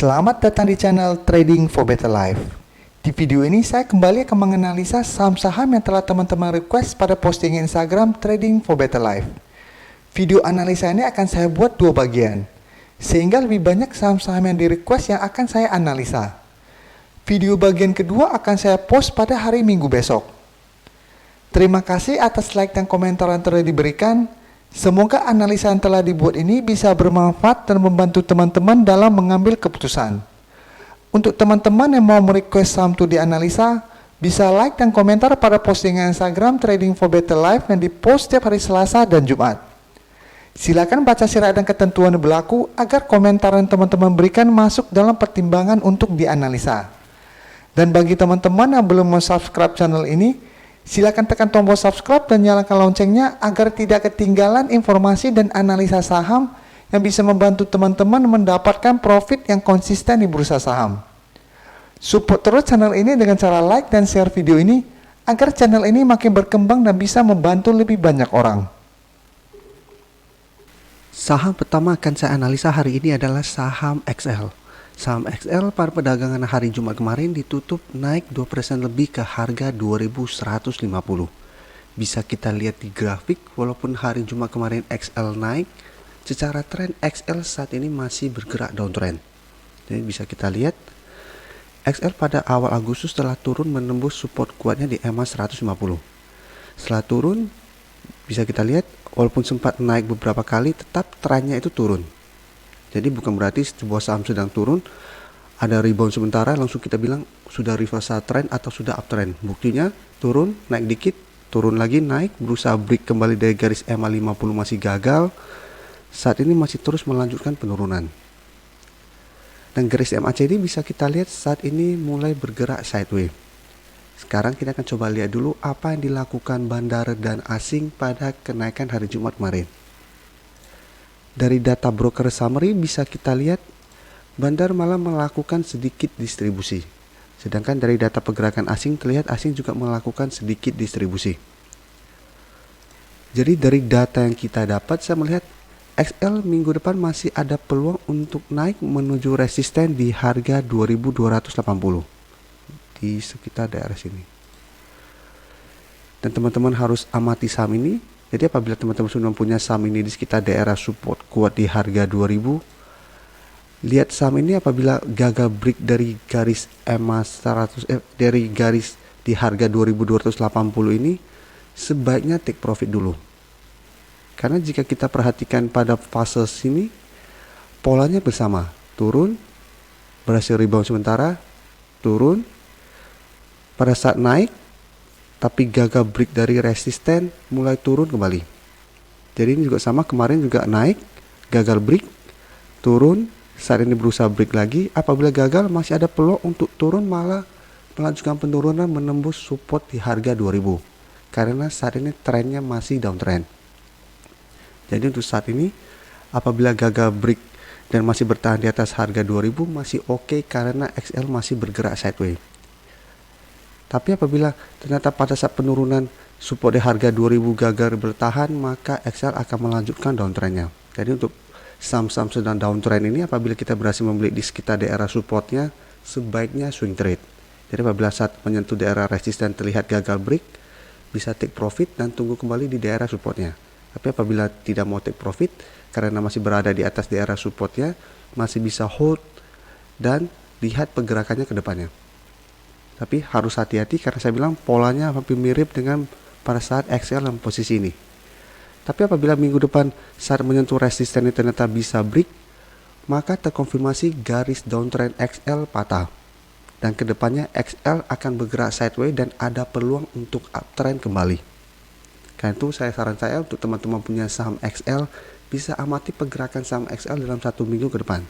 Selamat datang di channel Trading for Better Life. Di video ini saya kembali akan menganalisa saham-saham yang telah teman-teman request pada postingan Instagram Trading for Better Life. Video analisa ini akan saya buat dua bagian, sehingga lebih banyak saham-saham yang di request yang akan saya analisa. Video bagian kedua akan saya post pada hari Minggu besok. Terima kasih atas like dan komentar yang telah diberikan. Semoga analisa yang telah dibuat ini bisa bermanfaat dan membantu teman-teman dalam mengambil keputusan. Untuk teman-teman yang mau merequest saham itu dianalisa, bisa like dan komentar pada postingan Instagram Trading for Better Life yang dipost setiap hari Selasa dan Jumat. Silakan baca syarat dan ketentuan yang berlaku agar komentar yang teman-teman berikan masuk dalam pertimbangan untuk dianalisa. Dan bagi teman-teman yang belum subscribe channel ini, silakan tekan tombol subscribe dan nyalakan loncengnya agar tidak ketinggalan informasi dan analisa saham yang bisa membantu teman-teman mendapatkan profit yang konsisten di bursa saham. Support terus channel ini dengan cara like dan share video ini agar channel ini makin berkembang dan bisa membantu lebih banyak orang. Saham pertama akan saya analisa hari ini adalah saham XL. Saham XL pada perdagangan hari Jumat kemarin ditutup naik 2% lebih ke harga 2.150. Bisa kita lihat di grafik, walaupun hari Jumat kemarin XL naik, secara tren XL saat ini masih bergerak downtrend. Jadi bisa kita lihat XL pada awal Agustus telah turun menembus support kuatnya di EMA 150. Setelah turun, bisa kita lihat walaupun sempat naik beberapa kali, tetap trennya itu turun. Jadi bukan berarti sebuah saham sedang turun, ada rebound sementara langsung kita bilang sudah reversal trend atau sudah uptrend. Buktinya turun, naik dikit, turun lagi, naik, berusaha break kembali dari garis EMA 50 masih gagal. Saat ini masih terus melanjutkan penurunan. Dan garis MACD bisa kita lihat saat ini mulai bergerak sideways. Sekarang kita akan coba lihat dulu apa yang dilakukan bandar dan asing pada kenaikan hari Jumat kemarin. Dari data broker summary bisa kita lihat bandar malah melakukan sedikit distribusi. Sedangkan dari data pergerakan asing terlihat asing juga melakukan sedikit distribusi. Jadi dari data yang kita dapat saya melihat XL minggu depan masih ada peluang untuk naik menuju resisten di harga 2.280 di sekitar daerah sini. Dan teman-teman harus amati saham ini. Jadi apabila teman-teman sudah punya saham ini di sekitar daerah support kuat di harga 2000, lihat saham ini apabila gagal break dari garis EMA 100 dari garis di harga 2280 ini, sebaiknya take profit dulu. Karena jika kita perhatikan pada fase sini, polanya bersama, turun, berhasil rebound sementara, turun, pada saat naik tapi gagal break dari resisten, mulai turun kembali. Jadi ini juga sama, kemarin juga naik, gagal break, turun, saat ini berusaha break lagi. Apabila gagal masih ada peluang untuk turun, malah melanjutkan penurunan menembus support di harga 2000. Karena saat ini trennya masih downtrend. Jadi untuk saat ini apabila gagal break dan masih bertahan di atas harga 2000 masih oke karena XL masih bergerak sideways. Tapi apabila ternyata pada saat penurunan support di harga 2000 gagal bertahan, maka XL akan melanjutkan downtrendnya. Jadi untuk saham-saham sedang downtrend ini apabila kita berhasil membeli di sekitar daerah supportnya, sebaiknya swing trade. Jadi apabila saat menyentuh daerah resisten terlihat gagal break, bisa take profit dan tunggu kembali di daerah supportnya. Tapi apabila tidak mau take profit karena masih berada di atas daerah supportnya, masih bisa hold dan lihat pergerakannya ke depannya. Tapi harus hati-hati karena saya bilang polanya hampir mirip dengan pada saat XL dalam posisi ini. Tapi apabila minggu depan saat menyentuh resisten ini ternyata bisa break, maka terkonfirmasi garis downtrend XL patah. Dan kedepannya XL akan bergerak sideways dan ada peluang untuk uptrend kembali. Karena itu saran saya untuk teman-teman punya saham XL, bisa amati pergerakan saham XL dalam 1 minggu ke depan.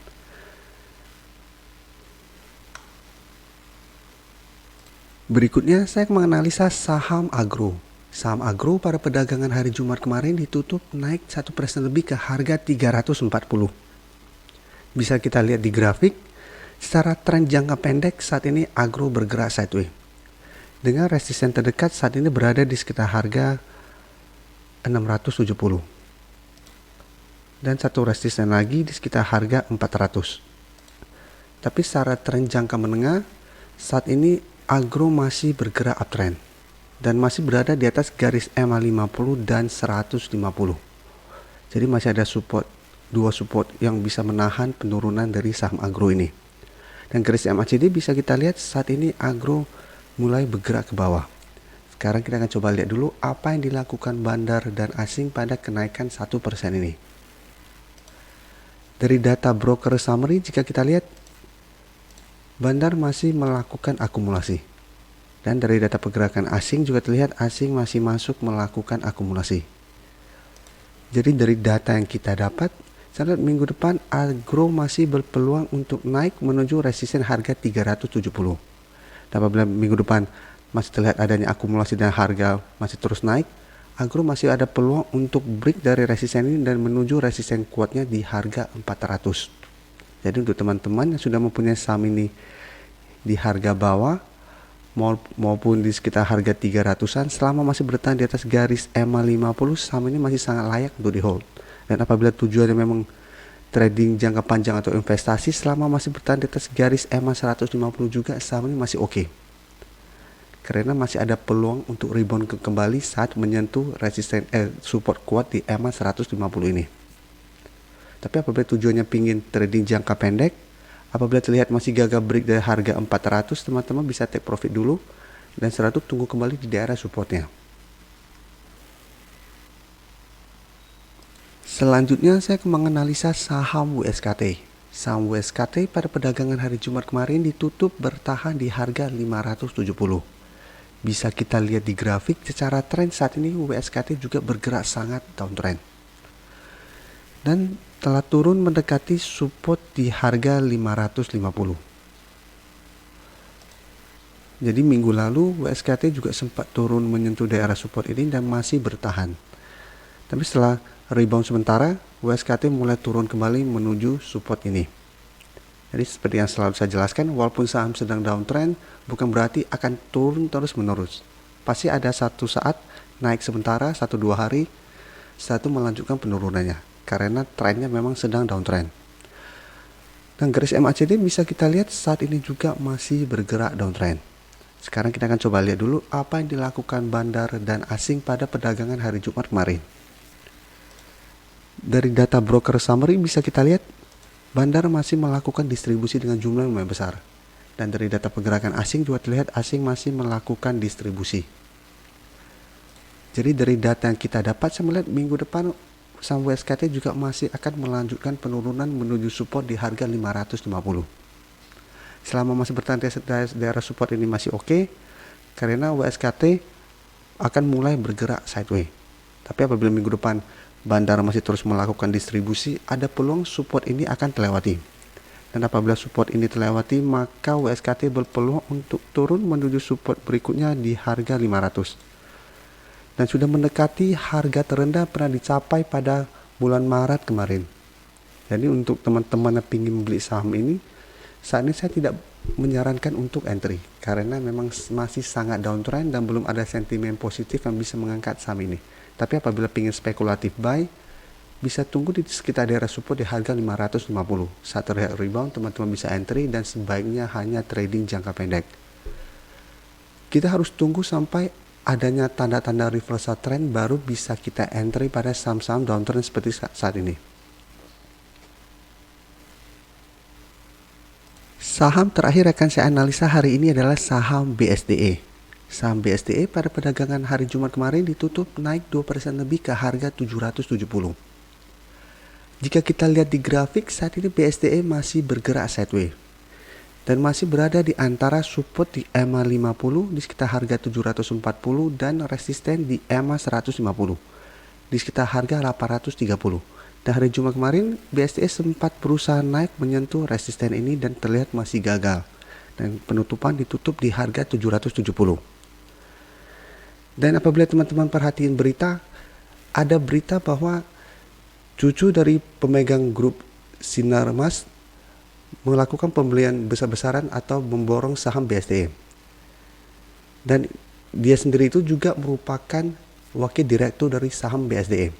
Berikutnya saya akan menganalisa saham agro. Saham agro pada perdagangan hari Jumat kemarin ditutup naik 1% lebih ke harga 340. Bisa kita lihat di grafik, secara tren jangka pendek saat ini agro bergerak sideways. Dengan resisten terdekat saat ini berada di sekitar harga 670. Dan satu resisten lagi di sekitar harga 400. Tapi secara tren jangka menengah, saat ini agro masih bergerak uptrend dan masih berada di atas garis EMA 50 dan 150. Jadi masih ada dua support yang bisa menahan penurunan dari saham agro ini. Dan garis MACD bisa kita lihat saat ini agro mulai bergerak ke bawah. Sekarang kita akan coba lihat dulu apa yang dilakukan bandar dan asing pada kenaikan 1% ini. Dari data broker summary jika kita lihat, bandar masih melakukan akumulasi. Dan dari data pergerakan asing juga terlihat asing masih masuk melakukan akumulasi. Jadi dari data yang kita dapat, saya lihat minggu depan agro masih berpeluang untuk naik menuju resisten harga 370. Dan apabila minggu depan masih terlihat adanya akumulasi dan harga masih terus naik, agro masih ada peluang untuk break dari resisten ini dan menuju resisten kuatnya di harga 400. Jadi untuk teman-teman yang sudah mempunyai saham ini di harga bawah maupun di sekitar harga 300-an, selama masih bertahan di atas garis EMA 50, saham ini masih sangat layak untuk di hold. Dan apabila tujuannya memang trading jangka panjang atau investasi, selama masih bertahan di atas garis EMA 150 juga, saham ini masih oke. Karena masih ada peluang untuk rebound kembali saat menyentuh resisten support kuat di EMA 150 ini. Tapi apabila tujuannya pingin trading jangka pendek, apabila terlihat masih gagal break dari harga 400, teman-teman bisa take profit dulu dan setelah itu tunggu kembali di daerah supportnya. Selanjutnya saya akan menganalisa saham WSKT. Saham WSKT pada perdagangan hari Jumat kemarin ditutup bertahan di harga 570. Bisa kita lihat di grafik secara tren saat ini WSKT juga bergerak sangat downtrend. Dan telah turun mendekati support di harga 550. Jadi minggu lalu WSKT juga sempat turun menyentuh daerah support ini dan masih bertahan. Tapi setelah rebound sementara, WSKT mulai turun kembali menuju support ini. Jadi seperti yang selalu saya jelaskan, walaupun saham sedang downtrend, bukan berarti akan turun terus menerus. Pasti ada satu saat naik sementara 1-2 hari, setelah itu melanjutkan penurunannya. Karena trennya memang sedang downtrend. Dan garis MACD bisa kita lihat saat ini juga masih bergerak downtrend. Sekarang kita akan coba lihat dulu apa yang dilakukan bandar dan asing pada perdagangan hari Jumat kemarin. Dari data broker summary bisa kita lihat bandar masih melakukan distribusi dengan jumlah yang lumayan besar. Dan dari data pergerakan asing juga terlihat asing masih melakukan distribusi. Jadi dari data yang kita dapat, saya melihat minggu depan saham WSKT juga masih akan melanjutkan penurunan menuju support di harga 550. Selama masih bertahan di daerah support ini masih oke, karena WSKT akan mulai bergerak sideways. Tapi apabila minggu depan bandar masih terus melakukan distribusi, ada peluang support ini akan terlewati. Dan apabila support ini terlewati, maka WSKT berpeluang untuk turun menuju support berikutnya di harga 500. Dan sudah mendekati harga terendah pernah dicapai pada bulan Maret kemarin. Jadi untuk teman-teman yang ingin membeli saham ini, saat ini saya tidak menyarankan untuk entry karena memang masih sangat downtrend dan belum ada sentimen positif yang bisa mengangkat saham ini. Tapi apabila ingin spekulatif buy, bisa tunggu di sekitar daerah support di harga 550. Saat terlihat rebound, teman-teman bisa entry dan sebaiknya hanya trading jangka pendek. Kita harus tunggu sampai adanya tanda-tanda reversal trend baru bisa kita entry pada saham-saham downtrend seperti saat ini. Saham terakhir akan saya analisa hari ini adalah saham BSDE. Saham BSDE pada perdagangan hari Jumat kemarin ditutup naik 2% lebih ke harga 770. Jika kita lihat di grafik, saat ini BSDE masih bergerak sideways dan masih berada di antara support di EMA 50 di sekitar harga 740 dan resisten di EMA 150 di sekitar harga 830. Dan hari Jumat kemarin BSDE sempat berusaha naik menyentuh resisten ini dan terlihat masih gagal. Dan penutupan ditutup di harga 770. Dan apabila teman-teman perhatiin berita, ada berita bahwa cucu dari pemegang grup Sinarmas melakukan pembelian besar-besaran atau memborong saham BSDE. Dan dia sendiri itu juga merupakan wakil direktur dari saham BSDE.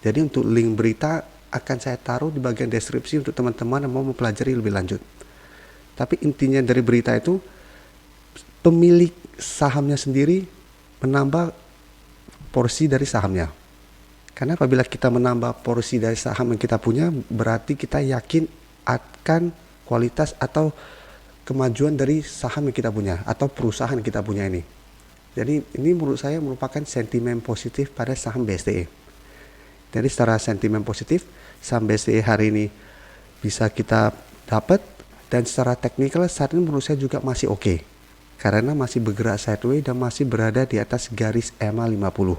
Jadi untuk link berita akan saya taruh di bagian deskripsi untuk teman-teman yang mau mempelajari lebih lanjut. Tapi intinya dari berita itu, pemilik sahamnya sendiri menambah porsi dari sahamnya. Karena apabila kita menambah porsi dari saham yang kita punya, berarti kita yakin akan kualitas atau kemajuan dari saham yang kita punya atau perusahaan yang kita punya ini. Jadi ini menurut saya merupakan sentimen positif pada saham BSTE. Jadi secara sentimen positif, saham BSTE hari ini bisa kita dapat, dan secara teknikal saat ini menurut saya juga masih oke. Karena masih bergerak sideways dan masih berada di atas garis EMA 50.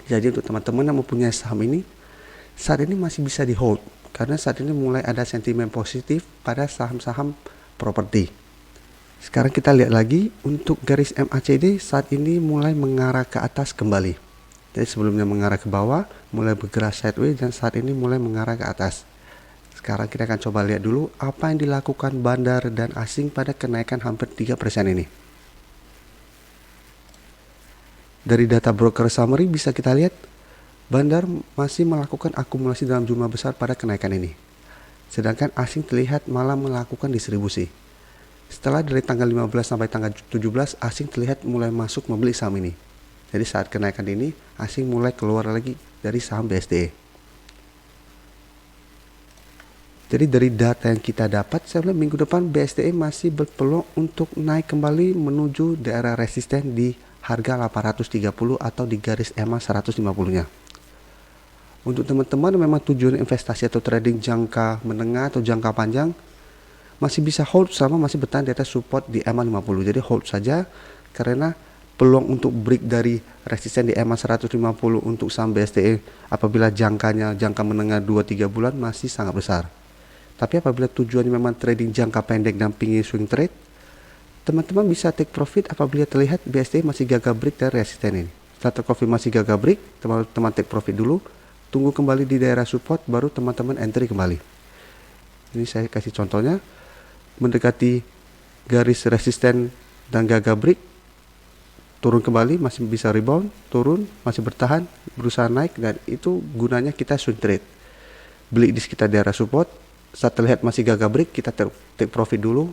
Jadi untuk teman-teman yang mempunyai saham ini, saat ini masih bisa di hold. Karena saat ini mulai ada sentimen positif pada saham-saham properti. Sekarang kita lihat lagi untuk garis MACD saat ini mulai mengarah ke atas kembali. Jadi sebelumnya mengarah ke bawah, mulai bergerak sideways dan saat ini mulai mengarah ke atas. Sekarang kita akan coba lihat dulu apa yang dilakukan bandar dan asing pada kenaikan hampir 3% ini. Dari data broker summary bisa kita lihat bandar masih melakukan akumulasi dalam jumlah besar pada kenaikan ini. Sedangkan asing terlihat malah melakukan distribusi. Setelah dari tanggal 15 sampai tanggal 17, asing terlihat mulai masuk membeli saham ini. Jadi saat kenaikan ini, asing mulai keluar lagi dari saham BSTE. Jadi dari data yang kita dapat, saya bilang minggu depan BSTE masih berpeluang untuk naik kembali menuju daerah resisten di harga 830 atau di garis EMA 150-nya. Untuk teman-teman yang memang tujuan investasi atau trading jangka menengah atau jangka panjang, masih bisa hold selama masih bertahan di atas support di EMA 50. Jadi hold saja, karena peluang untuk break dari resisten di EMA 150 untuk saham BSTE apabila jangka menengah 2-3 bulan masih sangat besar. Tapi apabila tujuannya memang trading jangka pendek dan pingin swing trade, teman-teman bisa take profit apabila terlihat BSTE masih gagal break dari resisten ini. Setelah terkonfirmasi gagal break, teman-teman take profit dulu, tunggu kembali di daerah support, baru teman-teman entry kembali. Ini saya kasih contohnya, mendekati garis resisten dan gagal break, turun kembali, masih bisa rebound, turun, masih bertahan, berusaha naik, dan itu gunanya kita swing trade. Beli di sekitar daerah support, saat terlihat masih gagal break, kita take profit dulu,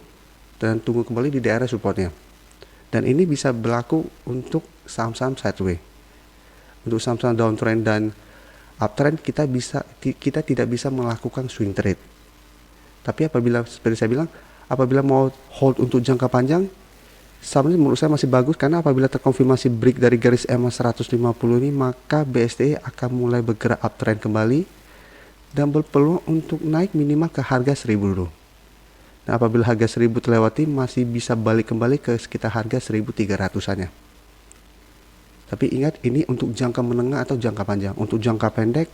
dan tunggu kembali di daerah supportnya. Dan ini bisa berlaku untuk saham-saham sideways. Untuk saham-saham downtrend dan uptrend kita tidak bisa melakukan swing trade. Tapi apabila seperti saya bilang, apabila mau hold untuk jangka panjang, saham ini menurut saya masih bagus, karena apabila terkonfirmasi break dari garis EMA 150 ini, maka BSTE akan mulai bergerak uptrend kembali dan berpeluang untuk naik minimal ke harga 1000 dulu. Nah, apabila harga 1000 terlewati, masih bisa balik kembali ke sekitar harga 1300-annya. Tapi ingat, ini untuk jangka menengah atau jangka panjang. Untuk jangka pendek,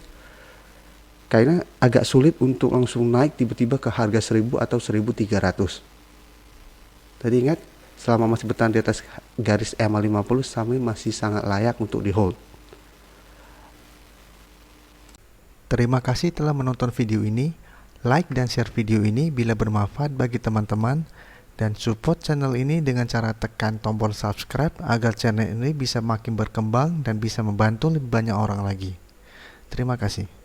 kayaknya agak sulit untuk langsung naik tiba-tiba ke harga 1000 atau 1300. Jadi ingat, selama masih bertahan di atas garis EMA 50, saham ini masih sangat layak untuk di hold. Terima kasih telah menonton video ini. Like dan share video ini bila bermanfaat bagi teman-teman, dan support channel ini dengan cara tekan tombol subscribe agar channel ini bisa makin berkembang dan bisa membantu lebih banyak orang lagi. Terima kasih.